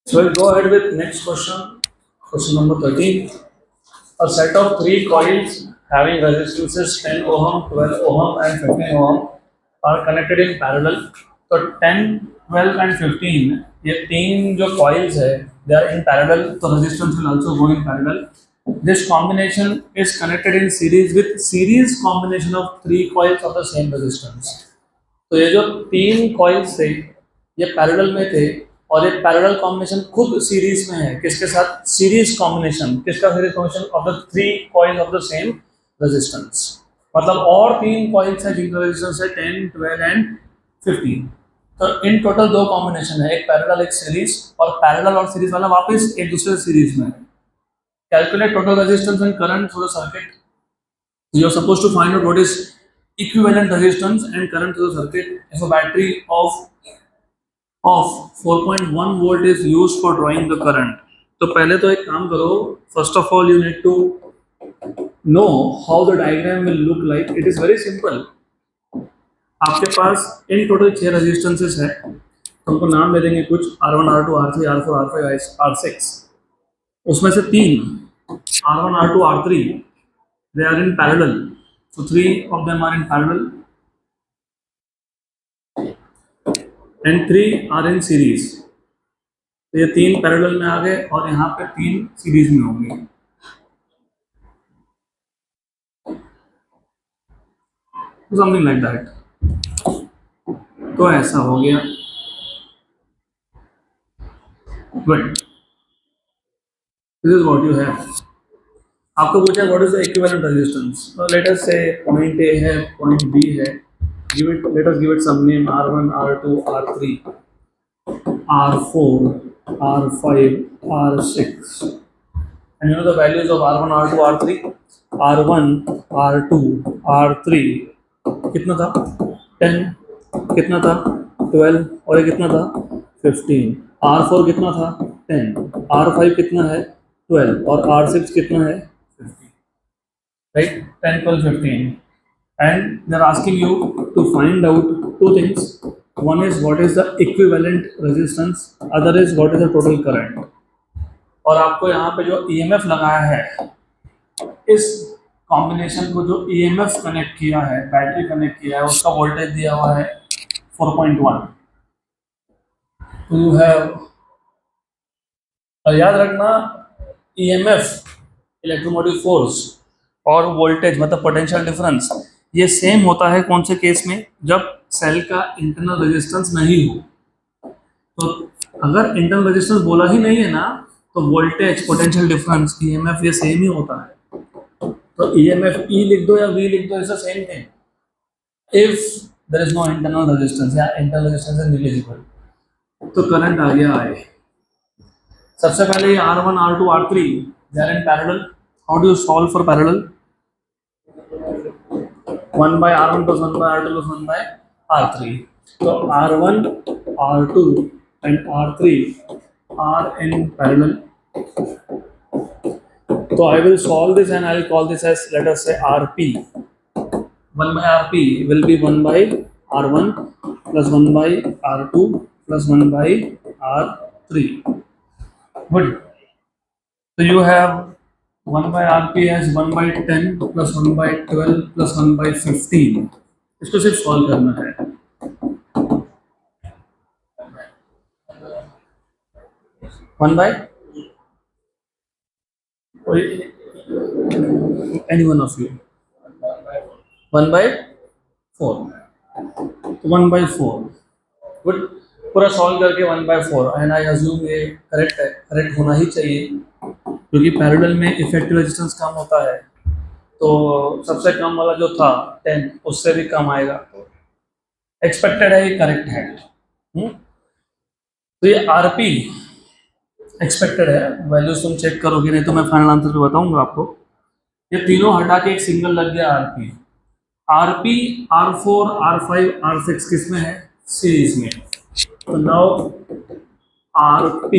So we'll go ahead with next question. Question number 13. A set of three coils having resistances 10 ohm, 12 ohm and 15 ohm are connected in parallel. तो 10, 12 and 15 ये तीन जो coils है they are in parallel, so resistance will also go in parallel. This combination is connected in series with series combination of three coils of the same resistance. तो ये जो तीन coils थे ये पैरेलल में थे और ये पैरेलल कॉम्बिनेशन खुद सीरीज में है किसके साथ सीरीज कॉम्बिनेशन किसका series combination of the three coils of the same resistance मतलब और तीन कॉइल्स है जिनका रेजिस्टेंस है 10, 12 एंड 15 तो इन टोटल दो कॉम्बिनेशन है एक पैरेलल एक सीरीज और पैरेलल और सीरीज वाला वापस एक दूसरे सीरीज में calculate total resistance and current for the circuit you are supposed to find out what is equivalent resistance and current to the circuit if a battery of 4.1 volt is used for drawing the current. तो पहले तो एक काम करो first of all you need to know how the diagram will look like. It is very simple. आपके पास in total 6 resistances है तुमको नाम दे देंगे कुछ R1 R2 R3 R4 R5 R6 उसमें से तीन R1 R2 R3 they are in parallel, so three of them are in parallel and three are in series. तो ये तीन पैरेलल में आ गए और यहाँ पे तीन सीरीज में होंगे. Something like that. तो ऐसा हो गया. Good. This is what you have. आपको पूछा what is the equivalent resistance. Let us say point A है पॉइंट बी है. Give it let us give it some name R1 R2 R3 R4 R5 R6 and you know the values of R1 R2 R3. R1 R2 R3 कितना था 10 कितना था 12 और ये कितना था 15. R4 कितना था 10. R5 कितना है 12 और R6 कितना है 50. Right? 10, 12, 15. And they're asking you to find out two things. One is what is the equivalent resistance, other is what is the total current. और आपको यहाँ पे जो EMF लगाया है इस कॉम्बिनेशन को जो EMF कनेक्ट किया है बैटरी कनेक्ट किया है उसका वोल्टेज दिया हुआ है 4.1. तो यू हैव याद रखना EMF इलेक्ट्रोमोटिव फोर्स और वोल्टेज मतलब पोटेंशियल डिफरेंस ये सेम होता है कौन से केस में जब सेल का इंटरनल रेजिस्टेंस नहीं हो. तो अगर इंटरनल रेजिस्टेंस बोला ही नहीं है ना तो वोल्टेज पोटेंशियल डिफरेंस EMF ये सेम ही होता है. तो EMF E लिख दो या V लिख दो is the same thing if there is no internal resistance या इंटरनल रेजिस्टेंस इज नेग्लिजिबल. तो करंट आ गया I. सबसे पहले R1 R2 R3 they are in parallel. How do you solve for parallel? 1 by R1 plus 1 by R2 plus 1 by R3. So R1 R2 and R3 are in parallel. So I will solve this and I will call this as let us say RP. 1 by RP will be 1 by R1 plus 1 by R2 plus 1 by R3. Good. So you have 1 by RP as 1 by 10 plus 1 by 12 plus 1 by 15. इसको सिर्फ solve करना है. One by any one of you 1 by 4. 1 by 4. Good. पूरा solve करके 1 by 4 and I assume ये correct है. Correct होना ही चाहिए क्योंकि पैरेलल में इफेक्टिव रेजिस्टेंस कम होता है तो सबसे कम वाला जो था 10 उससे भी कम आएगा. तो एक्सपेक्टेड है ये करेक्ट है. तो ये RP एक्सपेक्टेड है. वैल्यूज तुम चेक करोगे नहीं तो मैं फाइनल आंसर पे बताऊंगा आपको. ये तीनों हटा के एक सिंगल लग गया RP R4 R5 R6 किस में है सीरीज में. तो now RP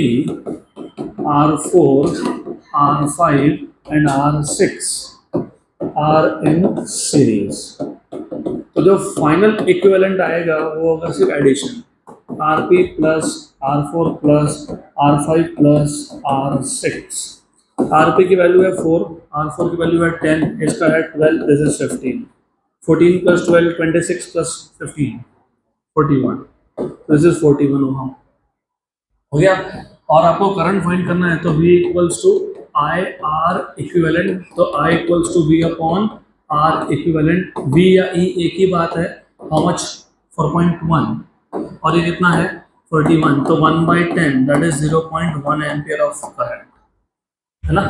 R4 R5 and R6 are in series. तो जो फाइनल इक्विवेलेंट आएगा वो होगा सिर्फ addition. RP plus R4 plus R5 plus R6। RP की वैल्यू है 4, R4 की वैल्यू है 10, इसका है 12, this is 15। 14 plus 12 26 plus 15 41, this is 41 ohm हो गया। और आपको करंट फाइंड करना है तो V equals to I R equivalent, तो I equals to V upon R equivalent. V या E एक ही बात है। How much? 4.1 और ये कितना है 41, तो 1/10 दैट इज 0.1 एम्पियर ऑफ करंट, है ना।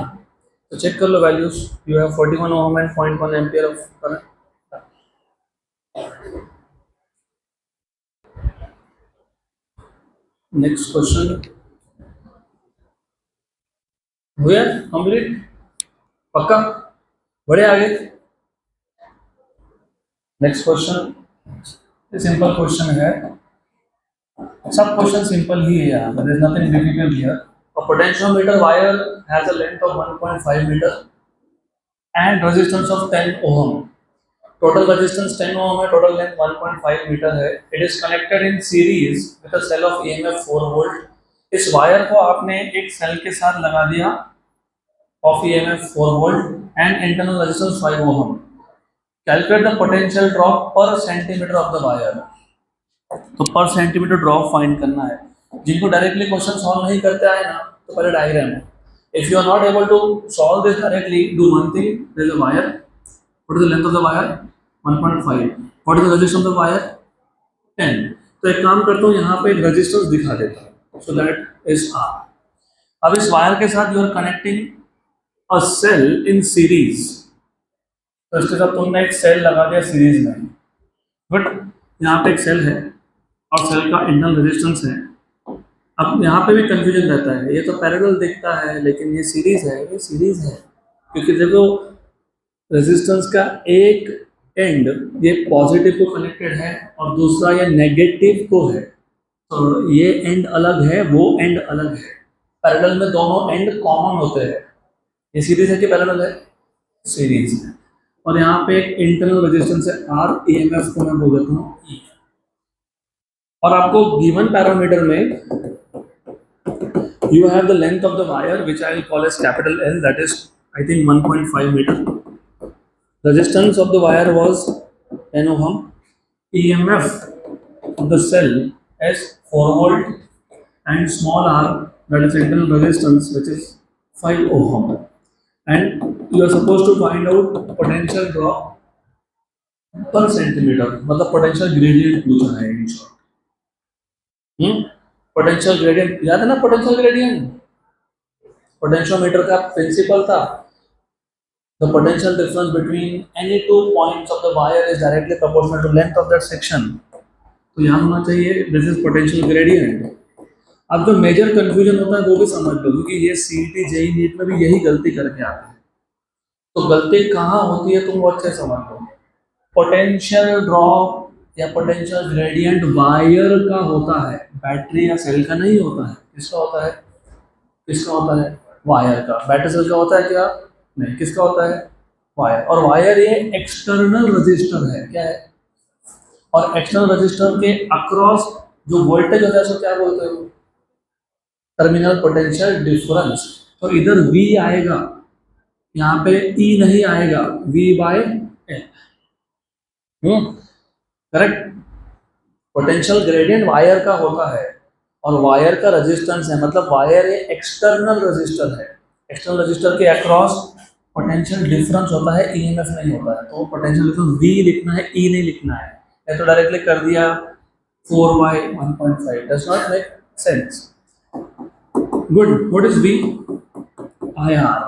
तो चेक कर लो values, you have 41 ohm and 0.1 ampere of current. Next question हुआ कंप्लीट? पक्का? बड़े आगे। नेक्स्ट क्वेश्चन सिंपल क्वेश्चन है, सब क्वेश्चन सिंपल ही है यार, there is nothing difficult here. A potentiometer wire has a length of 1.5 metre and resistance of 10 ohm. Total resistance 10 ohm है, टोटल लेंथ 1.5 मीटर है। It is connected in series with a cell of EMF 4 volt. इस wire को आपने एक cell के साथ लगा दिया of EMF 4 volt and internal resistance 5 ohm. Calculate the potential drop per centimeter of the wire. तो पर सेंटीमीटर ड्रॉप फाइंड करना है। जिनको डायरेक्टली क्वेश्चन सॉल्व नहीं करते आए ना, तो पहले डायग्राम है। If you are not able to solve this directly, do one thing, there is a wire, what is the length of the wire 1.5, what is the resistance of the wire 10। तो एक काम करता हूँ, यहाँ पे एक resistance दिखा देता हूँ, सो दैट इज R। अब इस वायर के साथ you are connecting a cell in series, तो इसके साथ तुमने एक सेल लगा दिया सीरीज में, बट यहाँ पे एक सेल है और सेल का इंटरनल रेजिस्टेंस है। अब यहाँ पे भी कंफ्यूजन रहता है, ये तो पैरेलल दिखता है लेकिन ये सीरीज है, ये सीरीज है क्योंकि देखो रेजिस्टेंस का एक एंड ये पॉजिटिव को कनेक्टेड है और दूसरा ये नेगेटिव को है, तो ये एंड अलग है, वो एंड अलग है। पैरेलल में दोनों एंड कॉमन होते हैं। ये सीरीज है कि पैरेलल है? सीरीज है। और यहाँ पे एक इंटरनल रेजिस्टेंस है R, EMF को मैं बोल देता हूँ E। और आपको गिवन पैरामीटर में you have the length of the wire which I will call as capital L, that is I think 1.5 meter. Resistance of the wire was 10 ohm. EMF of the cell is 4 volt and small r, that is internal resistance, which is 5 ohm. And you are supposed to find out potential drop per centimetre, मतलब potential gradient पूछा है in short. Potential gradient याद है ना? Potential gradient potentiometer का principle था, the potential difference between any two points of the wire is directly proportional to length of that section. तो याद होना चाहिए दिस इज पोटेंशियल ग्रेडियंट। अब जो मेजर कंफ्यूजन होता है वो भी समझ लो, क्योंकि ये सीईटी जेईई नीट में भी यही गलती करके आते हैं। तो गलती कहाँ होती है तुम वो अच्छे समझ लो। पोटेंशियल ड्रॉप या पोटेंशियल ग्रेडियंट वायर का होता है, बैटरी या सेल का नहीं होता है। किसका होता है? किसका होता है? वायर का। बैटरी सेल का होता है क्या? नहीं। किसका होता है? वायर। और वायर ये एक्सटर्नल रजिस्टर है, क्या है? और एक्सटर्नल रजिस्टर के अक्रॉस जो वोल्टेज होता है उसको क्या बोलते हो? Terminal potential difference. तो इधर V आएगा, यहाँ पे E नहीं आएगा, V/L। Correct. Potential gradient wire का होता है और वायर का रेजिस्टेंस है, मतलब वायर एक एक्सटर्नल रेजिस्टर है। एक्सटर्नल रेजिस्टर के अक्रॉस पोटेंशियल डिफरेंस होता है, ईएमएफ नहीं होता है। तो पोटेंशियल डिफरेंस V लिखना है, E नहीं लिखना है। मैं तो डायरेक्टली कर दिया 4/1.5, does not make sense. Good. What is V? IR।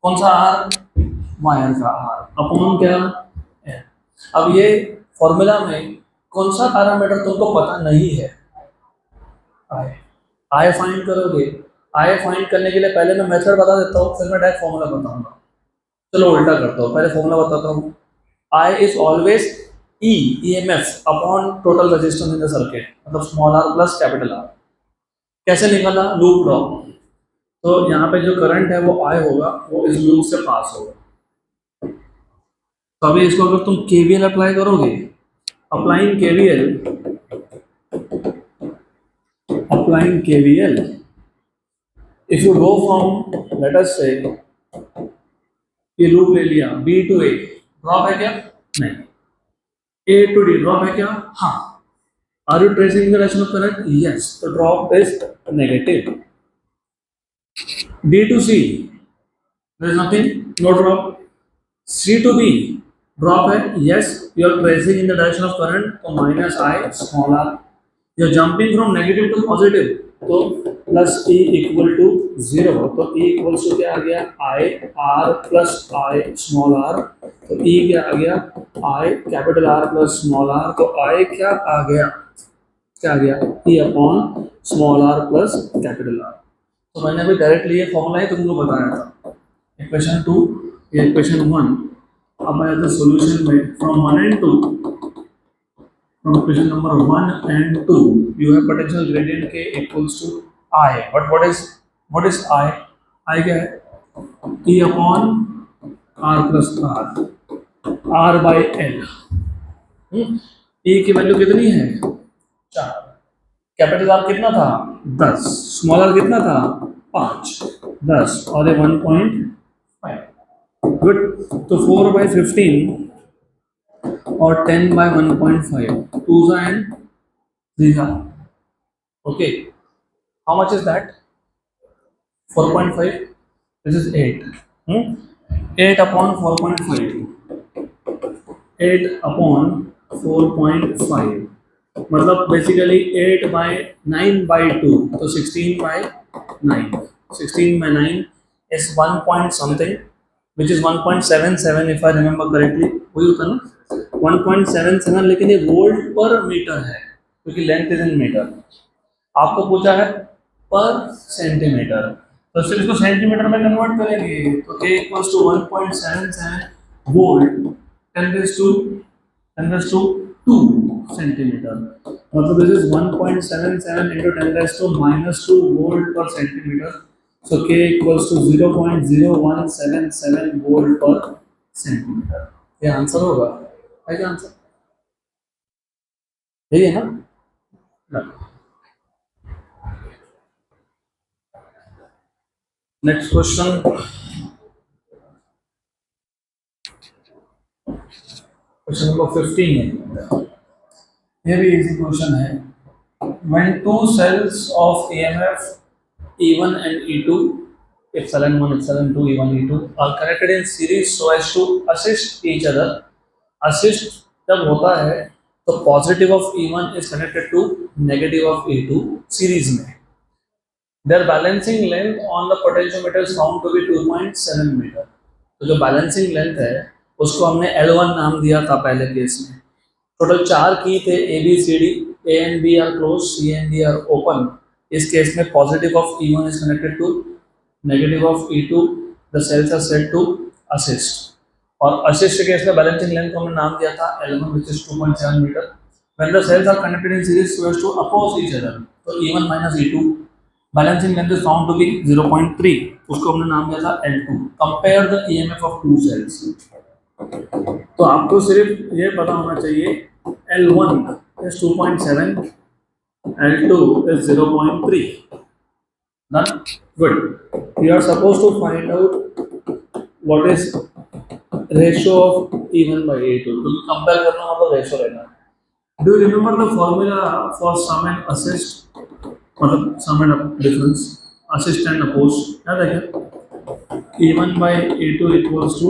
कौन सा R? वायर का R अपॉन क्या? L। अब ये फॉर्मूला में कौन सा पैरामीटर तुमको पता नहीं है? आई फाइंड करोगे। आई फाइंड करने के लिए पहले मैं मेथड बता देता हूँ, फिर मैं डायरेक्ट फॉर्मूला बताऊंगा। चलो उल्टा करता हूँ, पहले फॉर्मूला बताता हूँ। I is always E EMF upon total resistance in the circuit, मतलब small r plus capital R। कैसे निकाला? Loop law. तो यहाँ पे जो करंट है वो आई होगा, वो इस लूप से पास होगा। तो अभी इसको अगर तुम केवीएल अप्लाई करोगे, applying KVL, applying KVL. If you go from, let us say, ये लूप ले लिया B to A, ड्रॉप है क्या? नहीं. A to D, ड्रॉप है क्या? हाँ. Are you tracing the direction of current? Yes. The drop is negative. D to C, there is nothing, no drop. C to B, drop है? Yes. You are tracing in the direction of current, तो minus I small r. You are jumping from negative to positive, तो plus E equal to zero, तो E equals to क्या आ गया? I R plus I small r, तो E क्या आ गया? I capital R plus small r, तो I क्या आ गया? क्या आ गया? E upon small r plus capital R. तो मैंने अभी डायरेक्टली ये फॉर्मूला ही तुमको बताया था. इक्वेशन 2, ये इक्वेशन 1. अब मैं तो सॉल्यूशन में from 1 and 2, from equation number 1 and 2, you have potential gradient K equals to I. But what is I? I क्या है? E upon R plus R, R by L. E की value कितनी है? 4. Capital R कितना था? 10. Small r कितना था? 5. 10 और ये 1.5. गुड. तो 4 by 15 और 10 by 1.5, 2 and 3. Okay. How much is that? 4.5. This is 8. 8 upon 4.5. 8 upon 4.5. मतलब basically 8 by 9 by 2. तो 16 by 9. 16 by 9 is 1 point something, which is 1.77 if I remember correctly. वही होता ना? 1.77, लेकिन ये वोल्ट पर मीटर है क्योंकि लेंथ इज इन मीटर. आपको पूछा है पर सेंटीमीटर, तो सिर्फ इसको सेंटीमीटर में कन्वर्ट करेंगे तो K equals to 1.77 volt 10 to 2 centimetre. मतलब this is 1.77 into 10 to -2 volt per centimetre. So K equals to 0.0177 volt per centimetre. ये आंसर होगा. है क्या आंसर? यही है ना? Next question. क्वेश्चन नंबर 15 है. ये भी इजी क्वेश्चन है. When two cells of EMF E1 and E2, epsilon 1, epsilon 2, E1, E2 are connected in series so as to assist each other. Assist जब होता है तो positive of E1 is connected to negative of E2 series में. Their balancing length on the potentiometer is found to be 2.7 metre. तो जो balancing length है उसको हमने L1 नाम दिया था पहले केस में. टोटल 4 की थे A B C D. A and B are close, C and D are open. इस केस में positive of E1 is connected to negative of E2. The cells are said to assist. और assist के case में balancing length को हमने नाम दिया था L1 which is 2.7 metre. When the cells are connected in series so as to oppose each other, तो E1 minus E2 balancing length is found to be 0.3. उसको हमने नाम दिया था L2. Compare the EMF of two cells. तो आपको सिर्फ ये पता होना चाहिए L1 is 2.7, L2 is 0.3. Done? Good. You are supposed to find out what is ratio of E1 by E2. क्योंकि कंपेयर करना मतलब रेशियो लेना. Do you remember the formula for sum and assist? मतलब sum and difference, assist and oppose. याद है क्या? E1 by E2 equals to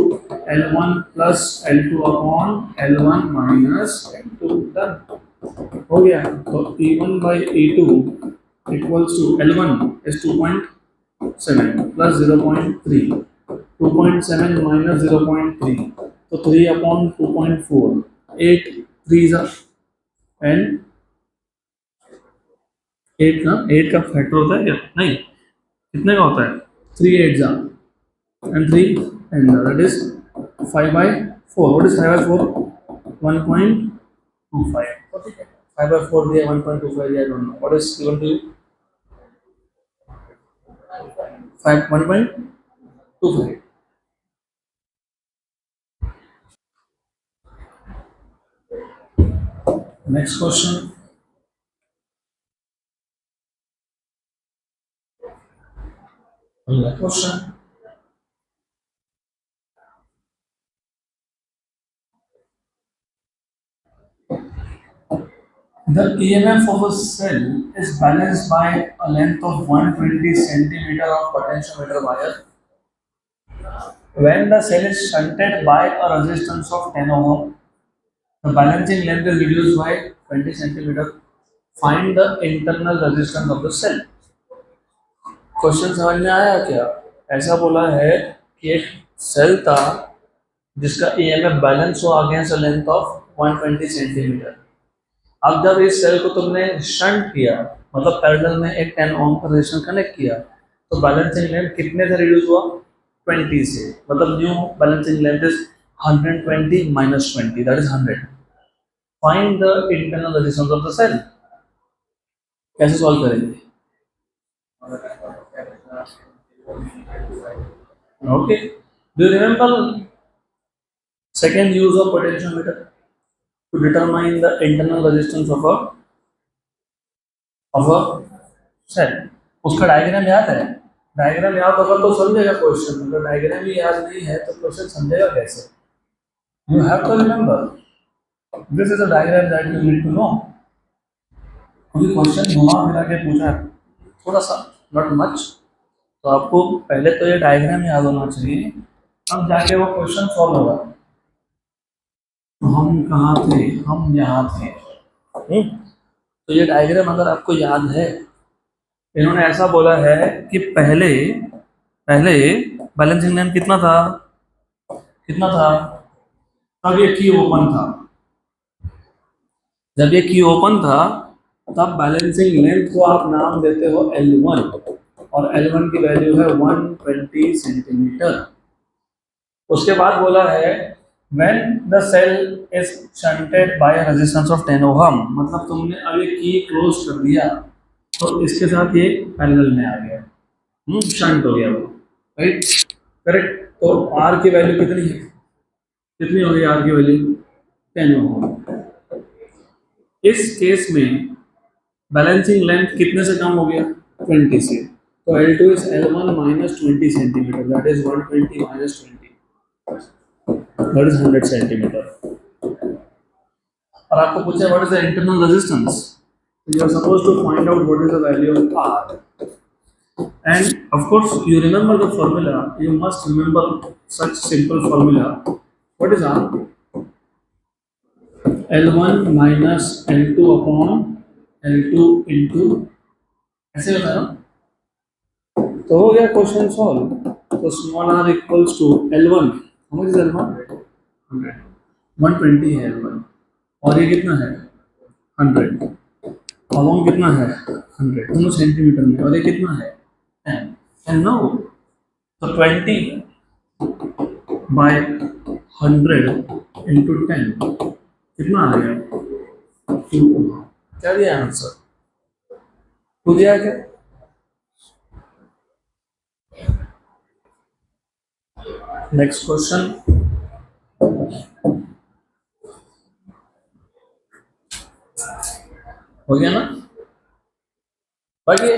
L1 plus L2 upon L1 minus L2. Done. हो गया. तो E1 by E2 equals to L1 is 2.7 plus 0.3. 2.7 minus 0.3. तो 3 upon 2.4. 8 3s are and 8 का factor होता है क्या? नहीं. कितने का होता है? 3 8s are and 3 and that is 5 by 4. What is 5 by 4? 1.25. 5 by 4 दिया, 1.25 दिया, I don't know. What is given to you? 1.25. Next question. Question. The EMF of a cell is balanced by a length of 120 centimeter of potentiometer wire. When the cell is shunted by a resistance of 10 ohm, the balancing length is reduced by 20 centimeter. Find the internal resistance of the cell. Question समझ में आया क्या? ऐसा बोला है कि एक cell था जिसका ईएमएफ बैलेंस हो against a length of 120 centimetre. अब जब इस सेल को तुमने शंट किया, मतलब पैरेलल में एक 10 ओम का रेजिस्टेंस कनेक्ट किया, तो बैलेंसिंग लेंथ कितने से रिड्यूस हुआ? 20 से। मतलब new balancing length is 120 minus 20, that is 100। Find the internal resistance of the cell. कैसे सॉल्व करेंगे? Okay, do you remember second use of potentiometer to determine the internal resistance of a cell? उसका diagram याद है? Diagram याद होगा तो समझेगा question, अगर डायग्राम ही याद नहीं है तो क्वेश्चन समझेगा कैसे? You have to remember this is a diagram that you need to know. क्योंकि क्वेश्चन घुमा फिरा के पूछा है थोड़ा सा, नॉट मच, तो आपको पहले तो ये डायग्राम याद होना चाहिए, अब जाके वो क्वेश्चन सॉल्व होगा। तो हम कहाँ थे? हम यहाँ थे। तो ये डायग्राम अगर आपको याद है, इन्होंने ऐसा बोला है कि पहले पहले बैलेंसिंग लेंथ कितना था? कितना था? तब ये की ओपन था। जब ये की ओपन था तब बैलेंसिंग लेंथ को आप नाम देते हो L1, और L1 की वैल्यू है 120 सेंटीमीटर। उसके बाद बोला है when the cell is shunted by a resistance of 10 ohm, मतलब तुमने अभी की क्लोज कर दिया तो इसके साथ ये पैरेलल में आ गया, शंट हो गया वो, राइट? करेक्ट। तो आर की वैल्यू कितनी है? कितनी हो गई आर की वैल्यू? 10 ओम। इस केस में बैलेंसिंग लेंथ कितने से कम हो गया? 20 से। तो L2 इज L1 minus 20 centimetre, that is 120 minus 20, that is 100 centimetre. और आपको पूछा what is the internal resistance, you are suppose to find out what is the value of R. And of course, you remember the formula. You must remember such simple formula. What is R? L1 minus L2 upon L2 into, ऐसे होता है ना? तो हो गया question solve. तो small r equals to L1, how much is L1? 100, 120 है L1, और ये कितना है? 100। कॉलम कितना है? 100, दोनों सेंटीमीटर में, और ये कितना है? 10। एंड नो, तो 20 बाय 100 इंटू 10 कितना आ गया? 2। क्या दिया आंसर? 2 दिया क्या? Next question. हो गया ना? बाकी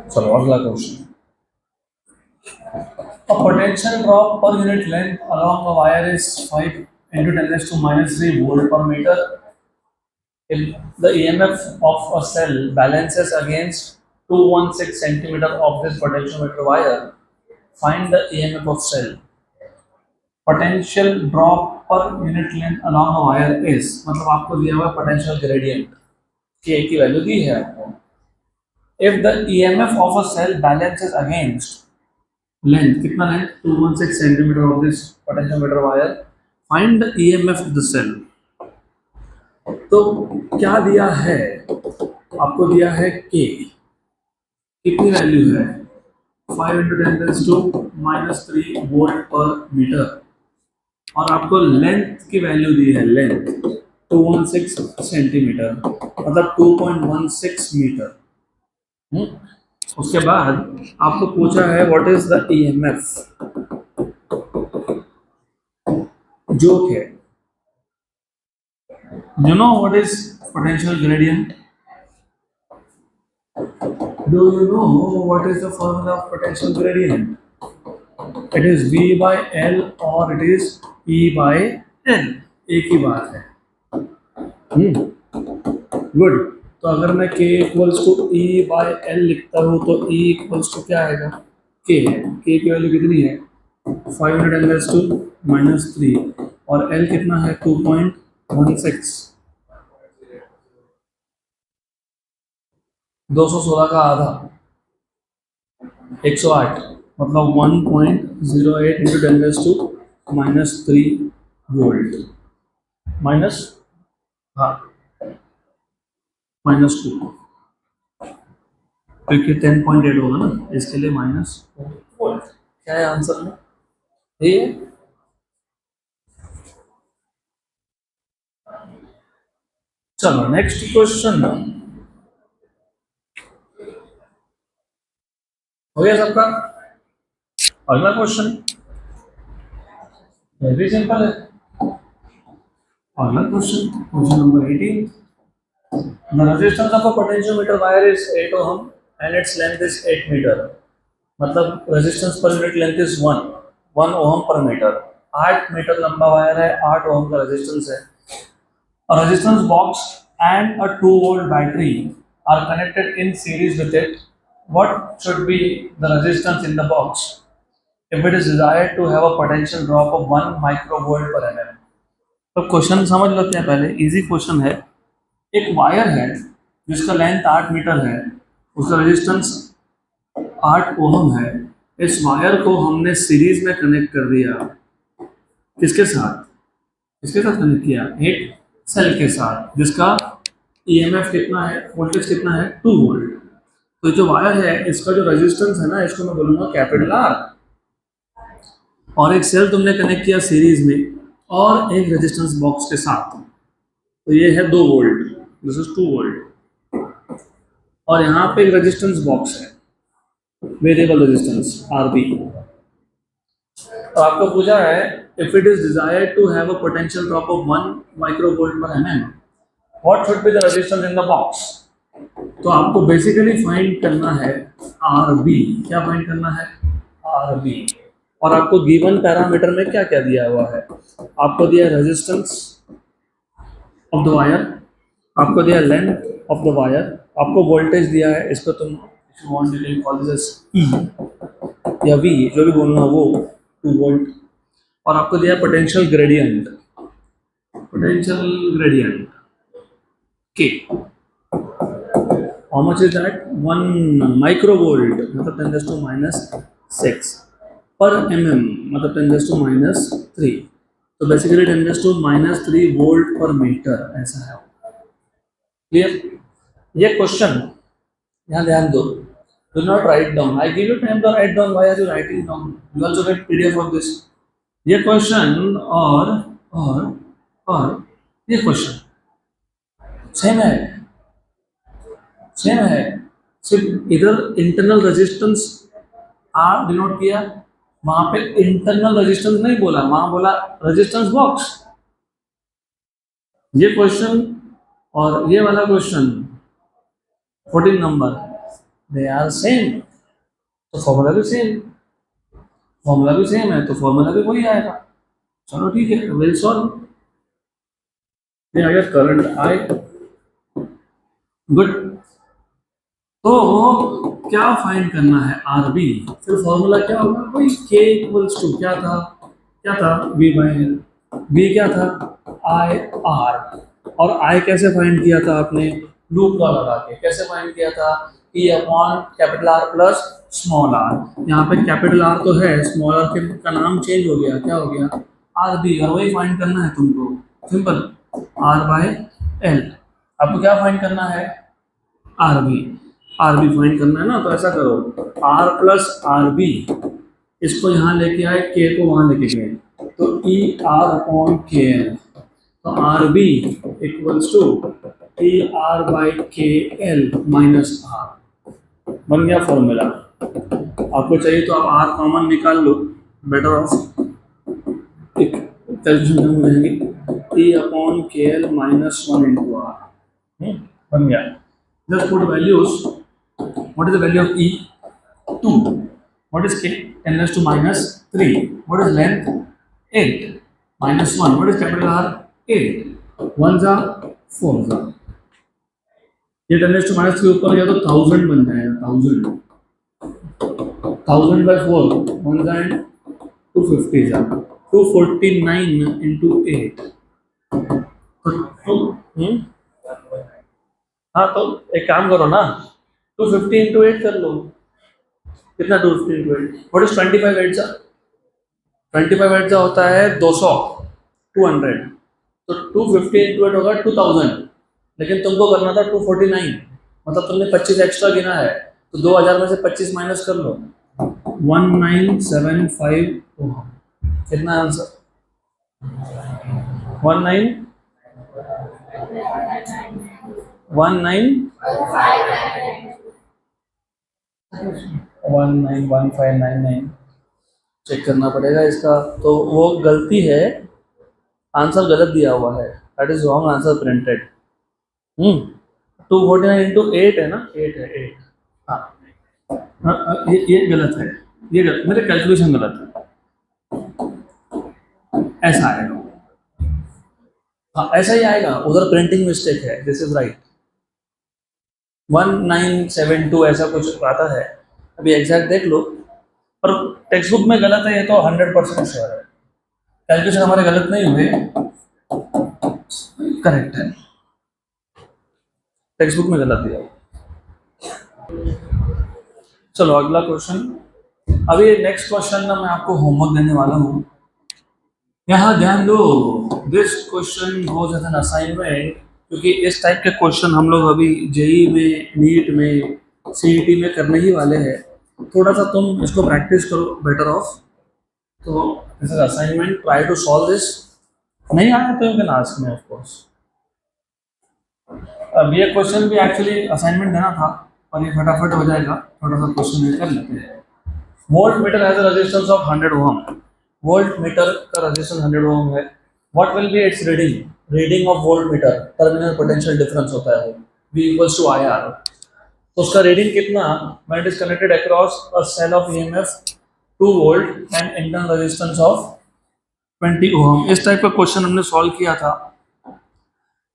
चलो अगला question. A potential drop per unit length along a wire is 5 into 10 raised to minus 3 volt per meter. If the EMF of a cell balances against 216 centimeter of this potentiometer wire, find the EMF of cell. Potential drop per unit length along a wire is, मतलब आपको दिया हुआ potential gradient K की value दी है आपको। If the EMF of a cell balances against length, कितना length? 216 centimeter of this potentiometer wire, find the EMF of the cell. तो क्या दिया है आपको? दिया है K, कितनी वैल्यू है? 5 into 10 raised to minus 3 volt पर मीटर, और आपको लेंथ की वैल्यू दी है, लेंथ 216 सेंटीमीटर, मतलब 2.16 मीटर। उसके बाद आपको पूछा है व्हाट इज द ईएमएफ, जो है you know what is potential gradient? Do you know what is the formula of potential gradient? It is V by L or it is E by N. एक ही बात है. Good. तो अगर मैं K equals to E by L लिखता हूँ तो E equals to क्या आएगा? K है. K की वैल्यू कितनी है? 500 एंगल्स टू -3 और L कितना है? 2.16. 216 का आधा 108 मतलब 1.08 इंटू 10⁻³ वोल्ट माइनस हाँ -2 क्योंकि 10.8 होगा ना इसके लिए -4 क्या है आंसर में ये. चलो नेक्स्ट क्वेश्चन हो गया सबका. अगला क्वेश्चन वेरी सिंपल है. अगला question number 18. The resistance of a potentiometer wire is 8 ohm and its length is 8 meter. मतलब resistance per unit length is 1 ohm per meter. 8 metre लंबा वायर है, 8 ओम का रेजिस्टेंस है. A resistance box and a 2-volt battery are connected in series with it. What should be the resistance in the box if it is desired to have a potential drop of 1 microvolt per mm? तो question समझ लेते हैं पहले. Easy question है. एक wire है जिसका length 8 metre है, उसका रेजिस्टेंस 8 ओम है. इस वायर को हमने सीरीज में कनेक्ट कर दिया. किसके साथ? किसके साथ कनेक्ट किया? एक सेल के साथ जिसका ईएमएफ कितना है, वोल्टेज कितना है? 2 वोल्ट. तो जो वायर है इसका जो रेजिस्टेंस है ना इसको मैं बोलूँगा कैपिटल आर. और एक सेल तुमने कनेक्ट किया सीरीज में और एक रेजिस्टेंस बॉक्स के साथ, तो ये है 2 वोल्ट. This is 2 volt. और यहाँ पे एक रेजिस्टेंस बॉक्स है, वेरिएबल रेजिस्टेंस आरबी. तो आपको पूछा है if it is desired to have a potential drop of 1 microvolt per mm what should be the resistance in the box. तो आपको बेसिकली फाइंड करना है आरबी. क्या फाइंड करना है? आरबी. और आपको गिवन पैरामीटर में क्या क्या दिया हुआ है? आपको दिया रेजिस्टेंस ऑफ द वायर, आपको दिया लेंथ ऑफ द वायर, आपको वोल्टेज दिया है. इसको तुम if you want you call this E या वी, जो भी बोलना वो 2 वोल्ट. और आपको दिया पोटेंशियल ग्रेडियंट. पोटेंशियल ग्रेडियंट के how much is that? 1 microvolt मतलब 10⁻⁶ पर mm मतलब 10⁻⁻3. तो बेसिकली 10⁻⁻3 वोल्ट पर मीटर ऐसा है. क्लियर? ये क्वेश्चन यहाँ ध्यान दो. Do not write down. I give you time to write down. Why are you writing down? You also get PDF of this. ये क्वेश्चन और ये क्वेश्चन सेम है. सिर्फ इधर इंटरनल रेजिस्टेंस आर डिनोट किया, वहां पे इंटरनल रेजिस्टेंस नहीं बोला, वहां बोला रेजिस्टेंस बॉक्स. ये क्वेश्चन और ये वाला question 14 number they are same. तो फॉर्मूला भी सेम है तो फॉर्मूला भी वही आएगा. चलो ठीक है, विल सॉल्व. ये आ गया करंट आई. गुड. तो क्या फाइंड करना है? आरबी. फिर फॉर्मूला क्या होगा? वही के इक्वल्स टू क्या था? We by L. वी क्या था? I R. और आई कैसे फाइंड किया था आपने? लूप लॉ लगा के. कैसे फाइंड किया था? E upon capital R plus small r. यहाँ पे कैपिटल आर तो है, स्मॉल आर का नाम चेंज हो गया. क्या हो गया? R B. और वही फाइंड करना है तुमको. सिंपल. R by L. आपको क्या फाइंड करना है? R B. R B find करना है ना. तो ऐसा करो, आर प्लस आर बी इसको यहाँ लेके आए, के को वहाँ लेके गए, तो E R upon K L. तो R B equals to E R by K L minus R. बन गया फॉर्मूला. आपको चाहिए तो आप आर कॉमन निकाल लो, बेटर ऑफ. एक कैलकुलेशन हो जाएंगे. ई upon K L minus 1 into are. बन गया. Just put values What is the value of E? 2. What is K? 10 raised to minus 3. What is length? 8. Minus 1. What is capital R? 8. 1s are 4s are. ये 10 raised to minus 3 ऊपर गया तो 1000 बन जाएगा. 1000 by 4. 1s and 250s are. 249 into 8. हाँ तो एक काम करो ना, 250 into 8 कर लो. कितना 250 into 8? What is 25 8 जा? 25 8 जा होता है 200, 200. तो 250 into 8 होगा 2000. लेकिन तुमको करना था 249, मतलब तुमने 25 एक्स्ट्रा गिना है, तो 2000 में से 25 माइनस कर लो. 1975 ओम. कितना आंसर? 191599. चेक करना पड़ेगा इसका. तो वो गलती है, आंसर गलत दिया हुआ है. That is wrong answer printed. 249 into 8 है ना, 8 है 8. हाँ, ये गलत है, ये गलत, मेरे कैलकुलेशन गलत है. ऐसा आएगा. हाँ ऐसा ही आएगा, उधर प्रिंटिंग मिस्टेक है. This is right. 1972 ऐसा कुछ आता है. अभी एग्जैक्ट देख लो, पर टेक्स्ट बुक में गलत है ये तो 100% श्योर है. कैलकुलेशन हमारे गलत नहीं हुए, करेक्ट है. टेक्स्ट बुक में गलत दिया. चलो अगला क्वेश्चन. अभी नेक्स्ट क्वेश्चन ना मैं आपको होमवर्क देने वाला हूँ. यहाँ ध्यान दो, this question goes as an assignment, क्योंकि इस टाइप के क्वेश्चन हम लोग अभी जेई में, नीट में, सीईटी में करने ही वाले हैं. थोड़ा सा तुम इसको प्रैक्टिस करो, बेटर ऑफ. तो this is assignment, try to solve this. नहीं आया तो you can ask me of course. अब ये क्वेश्चन भी एक्चुअली असाइनमेंट देना था, और ये फटाफट हो जाएगा. थोड़ा सा क्वेश्चन ये कर लेते हैं. Voltmeter has a resistance of 100 ohm. Voltmeter का रेजिस्टेंस 100 ओम है. What will be its reading? Reading of voltmeter, terminal potential difference होता है, V इक्वल्स टू IR. तो उसका रीडिंग कितना? When it is connected across a cell of EMF 2 volt and internal resistance of 20 ohm. इस type का question हमने solve किया था.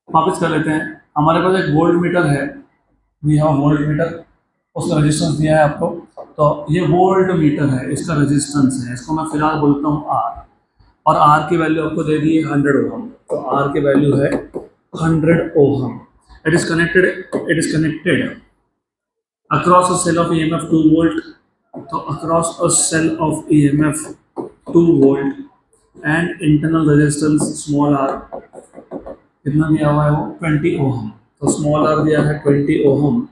वापस कर लेते हैं. हमारे पास एक वोल्ट मीटर है, वी हैव वोल्ट मीटर, उसका रेजिस्टेंस दिया है आपको. तो ये वोल्ट मीटर है, इसका रेजिस्टेंस है, इसको मैं फिलहाल बोलता हूँ R. और R की वैल्यू आपको दे दी है 100 ओम. तो R की वैल्यू है 100 ohm. It is connected across a cell of EMF 2 volt. तो across a cell of EMF 2 volt and internal resistance small r कितना दिया हुआ है? वो 20 ओम. तो स्मॉल r दिया है 20 ओम,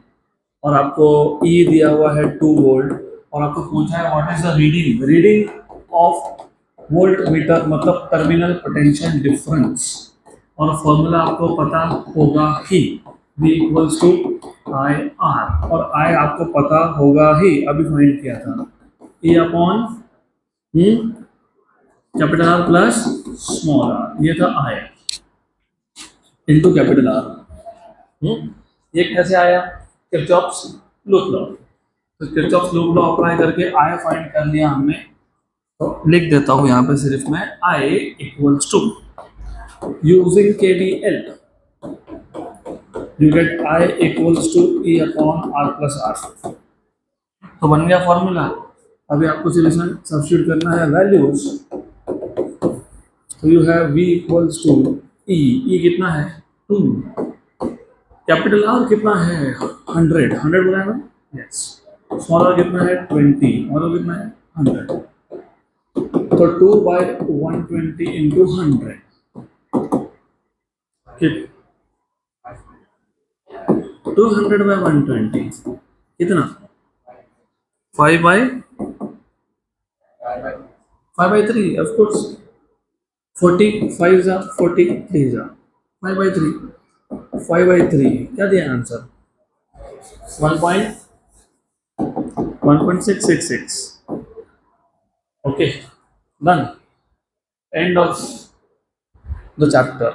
और आपको E दिया हुआ है 2 वोल्ट, और आपको पूछा है what is the reading of volt meter, मतलब टर्मिनल पोटेंशियल डिफरेंस. और फॉर्मूला आपको पता होगा ही, V इक्वल्स टू IR. और I आपको पता होगा ही, अभी फाइंड किया था, E upon capital R plus small r. ये था I इंटू कैपिटल R. ये कैसे आया? Kirchhoff's loop law. तो किरचॉफ्स लूप लॉ अप्लाई करके I फाइंड कर लिया हमने. तो लिख देता हूँ यहाँ पे सिर्फ मैं, I equals to, using KVL you get I equals to E upon R plus R. तो बन गया फॉर्मूला. अभी आपको सिर्फ इसमें सब्स्टिट्यूट करना है वैल्यूज. तो you have V equals to E. E कितना है? 2. कैपिटल R कितना है? 100 बोला है ना? यस. स्मॉल r कितना है? 20. स्मॉल r कितना है? 100. तो 2 by 120 into 100. 200 by 120 कितना? 5 by 3 of course. 45 जा 43 जा 5 by 3. 5 by 3 क्या दिया answer? 1.666. Okay, done. End of the chapter.